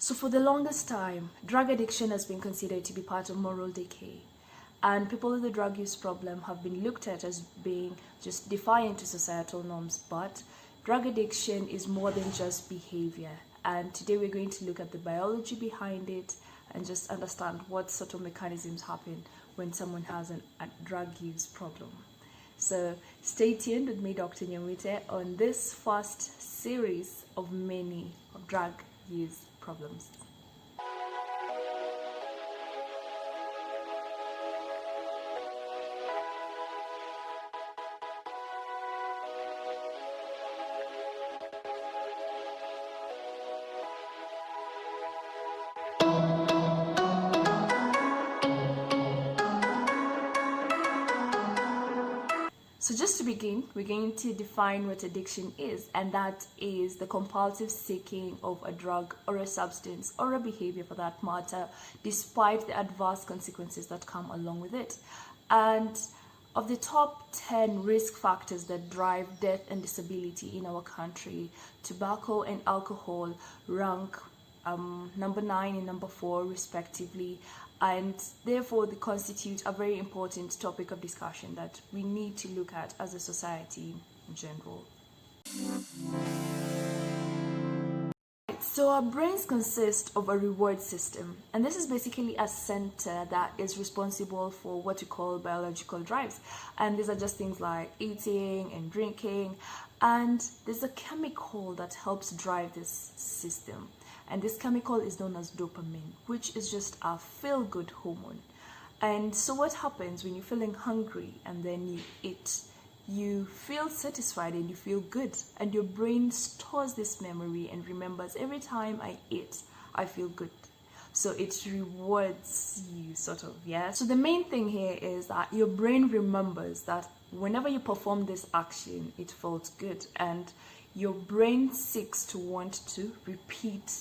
So for the longest time, drug addiction has been considered to be part of moral decay. And people with the drug use problem have been looked at as being just defiant to societal norms. But drug addiction is more than just behavior. And today we're going to look at the biology behind it and just understand what sort of mechanisms happen when someone has a drug use problem. So stay tuned with me, Dr. Nyamwite, on this first series of many drug use problems. So just to begin, we're going to define what addiction is, and that is the compulsive seeking of a drug or a substance or a behavior for that matter, despite the adverse consequences that come along with it. And of the top 10 risk factors that drive death and disability in our country, tobacco and alcohol rank number 9 and number 4 respectively, and therefore they constitute a very important topic of discussion that we need to look at as a society in general. So our brains consist of a reward system, and this is basically a center that is responsible for what we call biological drives. And these are just things like eating and drinking, and there's a chemical that helps drive this system. And this chemical is known as dopamine, which is just a feel-good hormone. And so what happens when you're feeling hungry and then you eat? You feel satisfied and you feel good, and your brain stores this memory and remembers every time I eat, I feel good. So it rewards you, sort of, yeah? So the main thing here is that your brain remembers that whenever you perform this action, it felt good, and your brain seeks to want to repeat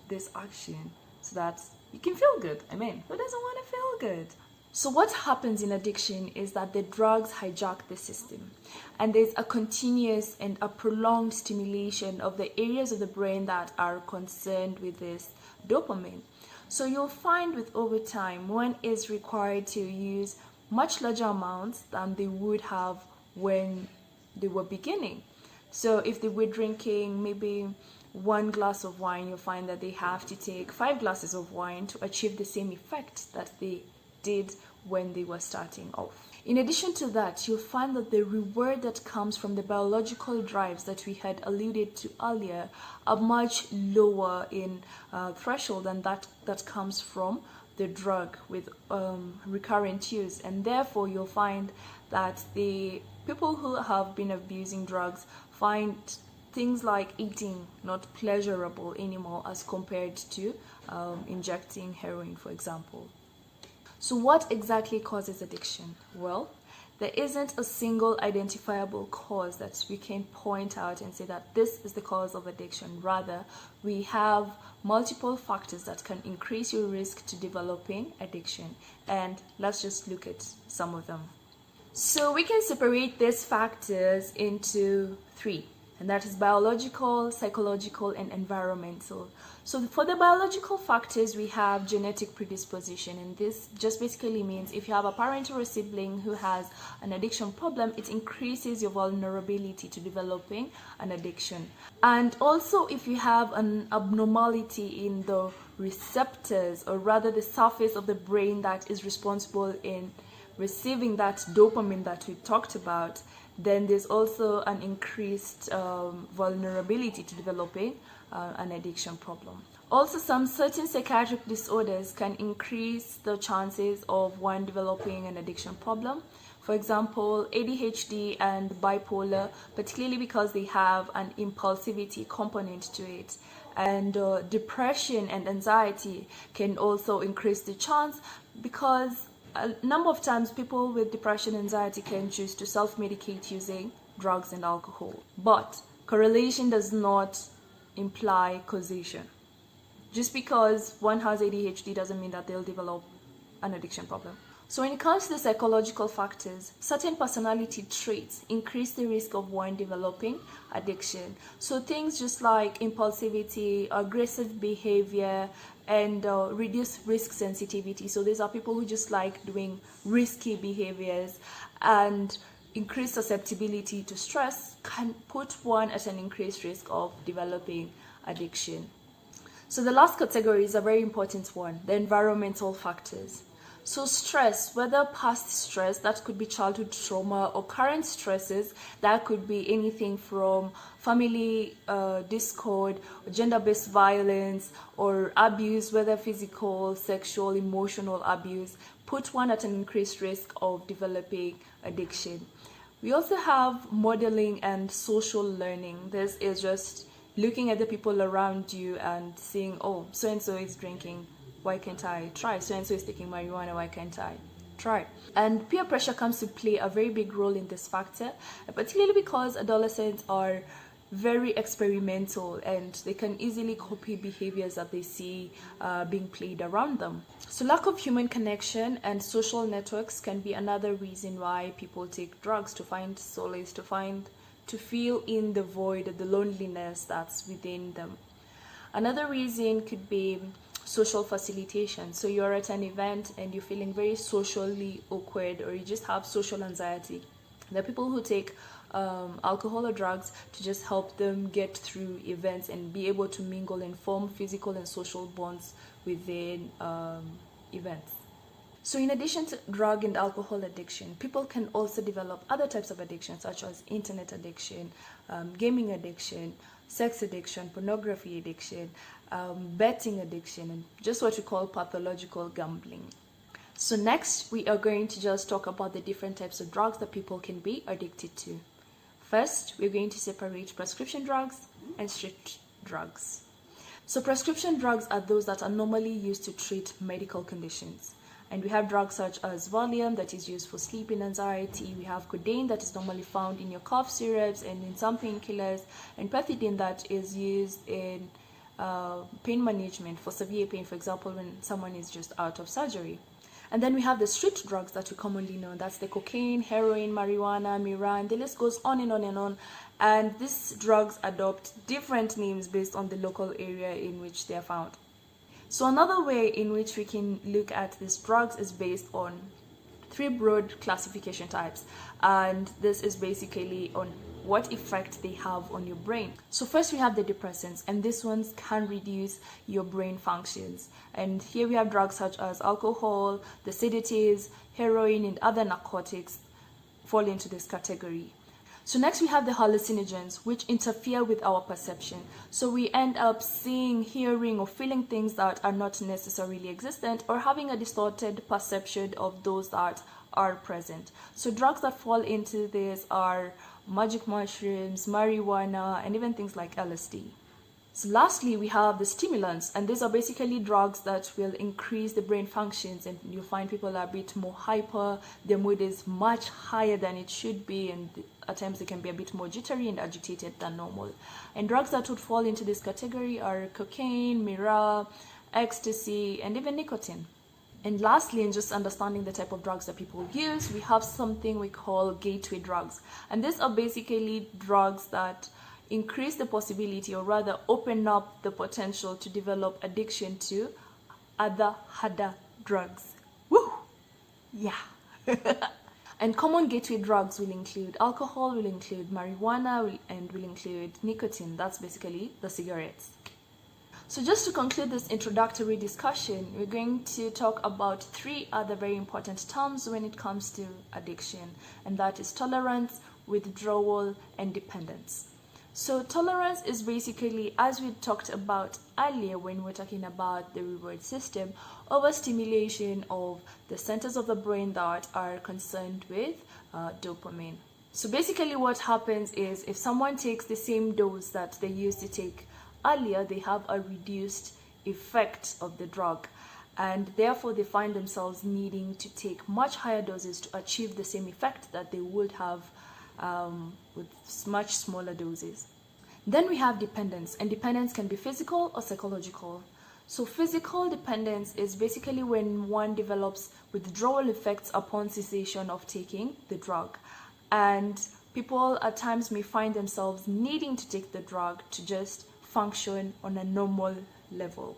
this action so that you can feel good. I mean, who doesn't want to feel good? So what happens in addiction is that the drugs hijack the system, and there's a continuous and a prolonged stimulation of the areas of the brain that are concerned with this dopamine. So you'll find with over time, one is required to use much larger amounts than they would have when they were beginning. So if they were drinking maybe 1 glass of wine, you'll find that they have to take 5 glasses of wine to achieve the same effect that they did when they were starting off. In addition to that, you'll find that the reward that comes from the biological drives that we had alluded to earlier are much lower in threshold than that comes from the drug with recurrent use. And therefore, you'll find that the people who have been abusing drugs find things like eating not pleasurable anymore as compared to injecting heroin, for example. So what exactly causes addiction? Well, there isn't a single identifiable cause that we can point out and say that this is the cause of addiction. Rather, we have multiple factors that can increase your risk to developing addiction. And let's just look at some of them. So we can separate these factors into 3. And that is biological, psychological, and environmental. So for the biological factors, we have genetic predisposition. And this just basically means if you have a parent or a sibling who has an addiction problem, it increases your vulnerability to developing an addiction. And also if you have an abnormality in the receptors, or rather the surface of the brain that is responsible in receiving that dopamine that we talked about, then there's also an increased vulnerability to developing an addiction problem. Also, some certain psychiatric disorders can increase the chances of one developing an addiction problem. For example, ADHD and bipolar, particularly because they have an impulsivity component to it. And depression and anxiety can also increase the chance, because a number of times people with depression and anxiety can choose to self-medicate using drugs and alcohol. But correlation does not imply causation. Just because one has ADHD doesn't mean that they'll develop an addiction problem. So when it comes to the psychological factors, certain personality traits increase the risk of one developing addiction. So things just like impulsivity, aggressive behavior, and reduced risk sensitivity. So these are people who just like doing risky behaviors, and increased susceptibility to stress can put one at an increased risk of developing addiction. So the last category is a very important one, the environmental factors. So stress, whether past stress, that could be childhood trauma, or current stresses, that could be anything from family discord, or gender-based violence, or abuse, whether physical, sexual, emotional abuse, put one at an increased risk of developing addiction. We also have modeling and social learning. This is just looking at the people around you and seeing, oh, so-and-so is drinking, why can't I try? So-and-so is taking marijuana, why can't I try? And peer pressure comes to play a very big role in this factor, particularly because adolescents are very experimental and they can easily copy behaviors that they see being played around them. So lack of human connection and social networks can be another reason why people take drugs, to find solace, to feel in the void, the loneliness that's within them. Another reason could be social facilitation. So you're at an event and you're feeling very socially awkward, or you just have social anxiety. There are people who take alcohol or drugs to just help them get through events and be able to mingle and form physical and social bonds within events. So in addition to drug and alcohol addiction, people can also develop other types of addiction, such as internet addiction, gaming addiction, sex addiction, pornography addiction, betting addiction, and just what we call pathological gambling. So next, we are going to just talk about the different types of drugs that people can be addicted to. First, we're going to separate prescription drugs and street drugs. So prescription drugs are those that are normally used to treat medical conditions. And we have drugs such as Valium, that is used for sleep and anxiety. We have codeine, that is normally found in your cough syrups and in some painkillers, and pethidine, that is used in pain management for severe pain, for example, when someone is just out of surgery. And then we have the street drugs that we commonly know. That's the cocaine, heroin, marijuana, Miran. The list goes on and on and on. And these drugs adopt different names based on the local area in which they are found. So another way in which we can look at these drugs is based on three broad classification types. And this is basically on what effect they have on your brain. So first we have the depressants, and these ones can reduce your brain functions. And here we have drugs such as alcohol, the sedatives, heroin, and other narcotics fall into this category. So next we have the hallucinogens, which interfere with our perception. So we end up seeing, hearing, or feeling things that are not necessarily existent, or having a distorted perception of those that are present. So drugs that fall into this are magic mushrooms, marijuana, and even things like LSD. So lastly, we have the stimulants, and these are basically drugs that will increase the brain functions, and you'll find people are a bit more hyper, their mood is much higher than it should be, and at times they can be a bit more jittery and agitated than normal. And drugs that would fall into this category are cocaine, Mira, ecstasy, and even nicotine. And lastly, in just understanding the type of drugs that people use, we have something we call gateway drugs. And these are basically drugs that increase the possibility, or rather open up the potential to develop addiction to other harder drugs. Woo! Yeah. And common gateway drugs will include alcohol, will include marijuana, and will include nicotine. That's basically the cigarettes. So just to conclude this introductory discussion, we're going to talk about three other very important terms when it comes to addiction, and that is tolerance, withdrawal, and dependence. So tolerance is basically, as we talked about earlier when we're talking about the reward system, overstimulation of the centers of the brain that are concerned with dopamine. So basically what happens is, if someone takes the same dose that they used to take earlier, they have a reduced effect of the drug, and therefore they find themselves needing to take much higher doses to achieve the same effect that they would have with much smaller doses. Then we have dependence, and dependence can be physical or psychological. So physical dependence is basically when one develops withdrawal effects upon cessation of taking the drug. And people at times may find themselves needing to take the drug to just function on a normal level.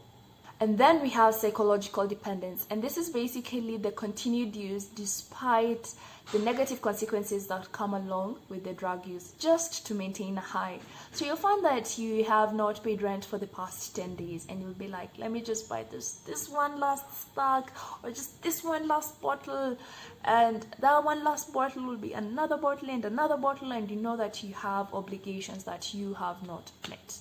And then we have psychological dependence, and this is basically the continued use despite the negative consequences that come along with the drug use, just to maintain a high. So you'll find that you have not paid rent for the past 10 days and you'll be like, let me just buy this one last stack, or just this one last bottle, and that one last bottle will be another bottle and another bottle, and you know that you have obligations that you have not met.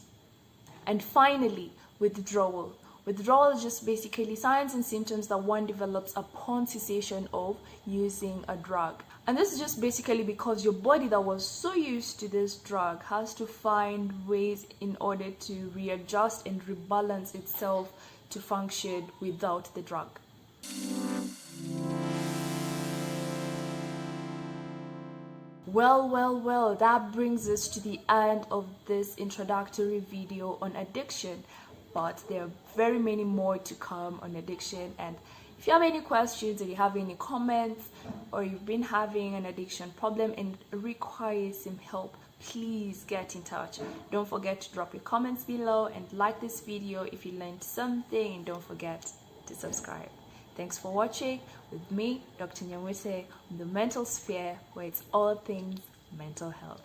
And finally, withdrawal. Withdrawal is just basically signs and symptoms that one develops upon cessation of using a drug. And this is just basically because your body that was so used to this drug has to find ways in order to readjust and rebalance itself to function without the drug. Well, that brings us to the end of this introductory video on addiction. But there are very many more to come on addiction, and if you have any questions or you have any comments, or you've been having an addiction problem and require some help, please get in touch. Don't forget to drop your comments below and like this video if you learned something, and don't forget to subscribe. Thanks for watching with me, Dr. Nyamwese, on the mental sphere, where it's all things mental health.